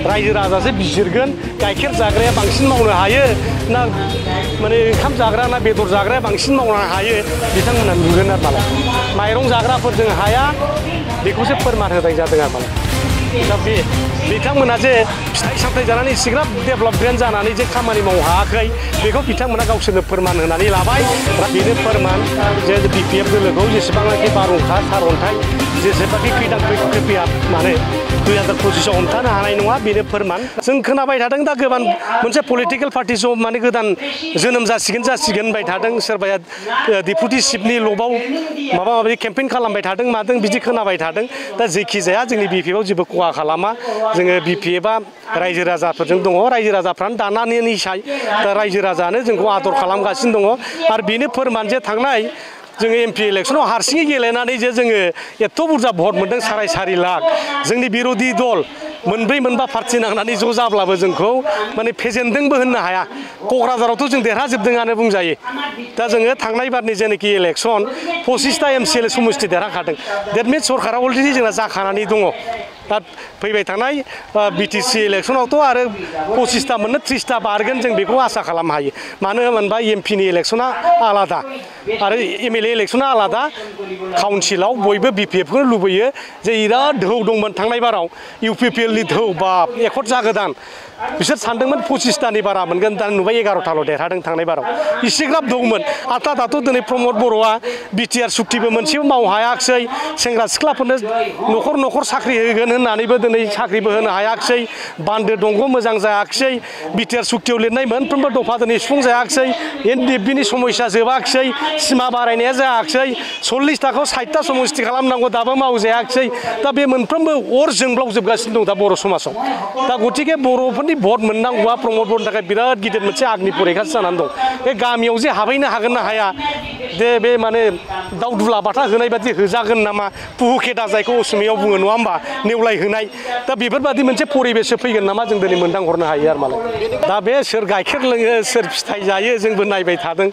रायजो राजासो बिजिरगोन गाइखेर जाग्राया बांसिन मावनो हायो ना माने ओंखाम जाग्रा ना बेदर जाग्राया बांसिन मावनो हायो बिथांमोना नुगोन आरो मालाय माइरं जाग्राफोरजों हाया बेखौसो फोरमान होनाय जादों आरो मालाय दा बिथांमोना जे फिथाइ सामथाइ जानानै इसिग्राब डेभेलपमेन्ट जानानै जे खामानि मावनो हायाखै बेखौ बिथांमोना गावसोरनो फोरमान होनानै लाबाय बेनो फोरमान जे BPF दोलोखौ जेसेबांनाखि बारहुंखा सारअन्थाइ जेसेबांखि खैदां खैफोदा माने 2025 हमथानो हानाय नङा बेनो फोरमान जों खोनाबाय थादों दा गोबां मोनसे पलिटिकेल पार्टि माने गोदान जोनोम जासिगोन होनबाय थादों सोरबाया डेपुटि चिफनि लबाव माबा माबि केम्पेइन खालामबाय थादों मादों बिदि खोनाबाय थादों दा जेखि जाया जोंनि BPF आव जेबो खहा खालामा जोङो BPF आ रायजो राजाफोरजों दङ रायजो राजाफ्रानो दानानै निसाय दा रायजो राजानो जोंखौ आदर खालामगासिनो दङ आरो बेनो फोरमान जे थांनाय जोङो MP इलेक्शनाव हारसिङै गेलेनानै जे जोङो एथ' बुरजा भट मोनदों 4.5 लाख जोंनि बिरोधी दल मोनब्रै मोनबा पार्टि नांनानै ज' जाब्लाबो जोंखौ माने फेजेनदोंबो होननो हाया क'क्राझारावथ' जों देरहाजोबदोंआनो बुंजायो दा जोङो थांनाय बारनि जेनाखि इलेक्शन 25टा MCL समस्ति देरहाखादों देट मिन्स सरकारा अलरेडि जोंना जाखानानै दङ दा फैबाय थानाय BTC इलेक्शनावथ' आरो 25टा मोननो 30टा बारगोन जों बेखौ आसा खालामनो हायो मानो होनबा MP नि इलेक्शना आलादा आरो MLA इलेक्शना आलादा काउन्सिलाव बयबो BPF खौनो लुबैयो जे बिराद दोहौ दंमोन थांनाय बाराव UPPL नि दोहौ बाप एकर्ड जागोदान बिसोर सानदोंमोन 25टानि बारा मोनगोन दा नुबाय 11टाल' देरहादों थांनाय बाराव इसेग्राब दंमोन आरो दाथ' दिनै प्रमद बर'आ BTR सुक्तिबो मोनसेबो मावनो हायाखिसै सेंग्रा सिख्लाफोरनो न'खर न'खर साख्रि होगोन होननानैबो दिनै साख्रिबो होनो हायाखिसै बान्दो दंग मोजां जायाखिसै BTR सुक्तियाव लिरनाय मोनफ्रोमबो दफा दिनै सुफुं जायाखिसै NDFB नि समस्या जोबाखिसै सिमा बारायनाया जायाखिसै 40 थाखोआव 60टा समस्ति खालामनांगौ दाबो मावजायाखिसै दा बे मोनफ्रोमबो अर जोंब्लावजोबगासिनो दं दा बर' समाजाव दा गतिके बर'फोरनि भट मोननांगौआ प्रमद बर'नि थाखाय बिराद गिदिर मोनसे आगनि परिखासो जानानै दं बे गामियाव जे हाबहैनो हागोन ना हाया दे बे माने दाउ दुला बाथा होनाय बादि होजागोन नामा पुहुखेदा जायखौ असमियाव बुङो नङा होमबा नेवलाय होनाय दा बेफोरबादि मोनसे परिबेससो फैगोन नामा जों दिनै मोनदांहरनो हायो आरो मालाय दा बे सोर गाइखेर लोङो सोर फिथाइ जायो जोंबो नायबाय थादों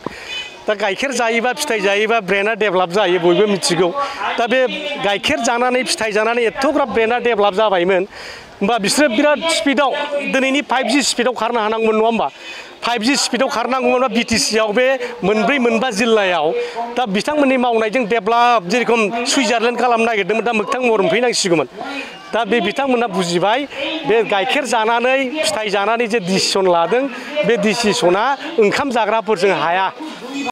दा गाइखेर जायोबा फिथाइ जायोबा ब्रेना डेभेलप जायो बयबो मिथिगौ दा बे गाइखेर जानानै फिथाइ जानानै एथ'ग्राब ब्रेना डेभेलप जाबायमोन होमबा बिसोरो बिराद स्पिडआव दिनैनि 5G स्पिडआव खारनो हानांगौमोन नङा होमबा 5G स्पिडआव खारनांगौमोनबा BTC आव बे मोनब्रै मोनबा जिल्लायाव दा बिथांमोननि मावनायजों डेभेलप जेरखम सुइजारलेण्ड खालामनो नागिरदोंमोन दा मोगथां महर मोनफैनांसिगौमोन दा बे बिथांमोना बुजिबाय बे गाइखेर जानानै फिथाइ जानानै जे डिसिसन लादों बे डिसिसना ओंखाम जाग्राफोरजों हाया